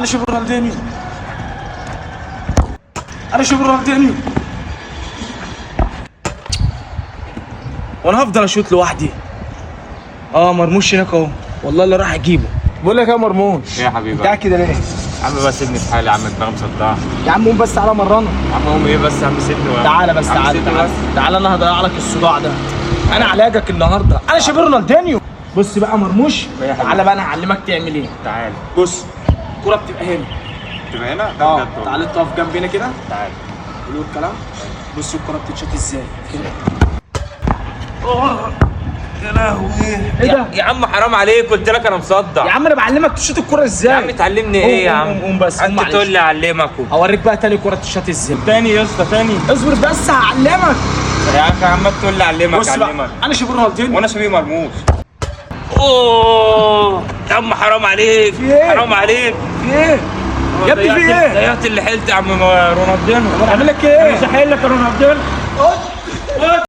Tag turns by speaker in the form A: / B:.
A: انا شوف رونالدينيو، انا شوف رونالدينيو، وانا هفضل اشوط لوحدي. مرموش هناك اهو، والله اللي راح اجيبه. بقول لك يا مرموش،
B: ايه يا حبيبي؟
A: انت قاعد كده ليه؟
B: يا عم بس سيبني في حالي يا عم، دماغي مصدعه.
A: يا عم قوم بس تعالى مرنا.
B: يا عم قوم ايه بس يا عم، سيبني.
A: تعالى بس، تعالى تعالى انا هضيع لك الصداع ده. انا علاجك النهارده، انا شبه رونالدينيو. بص بقى مرموش، تعالى بقى انا هعلمك تعمل ايه.
B: تعالى.
A: بص الكوره بتبقى هنا.
B: تبقى هنا؟ ده بجد والله.
A: تعالى تقف جنبنا كده.
B: تعالى.
A: قولوا الكلام. بص الكوره بتتشاط ازاي كده. يا لهوي، ايه ده؟
B: يا عم حرام عليك، قلت لك انا مصدع.
A: يا عم انا بعلمك تشوط الكوره ازاي.
B: يا عم تعلمني ايه يا عم؟
A: قوم بس،
B: انت تقول لي اعلمك.
A: اوريك بقى تاني كوره تتشاط ازاي.
B: تاني يا اسطى تاني.
A: اصبر بس هعلمك.
B: يا اخي عمال تقول لي اعلمك
A: بص بقى،
B: اعلمك.
A: انا شبه رونالدينيو
B: وانا شبيه مرموش. اوه يا عم حرام عليك،
A: في ايه؟
B: حرام عليك.
A: في ايه؟ يا ابني في ايه؟
B: ضيعت اللي حيلت يا عم رونالدينو.
A: انا اعمل لك ايه؟
B: مش هحيل لك يا رونالدينو.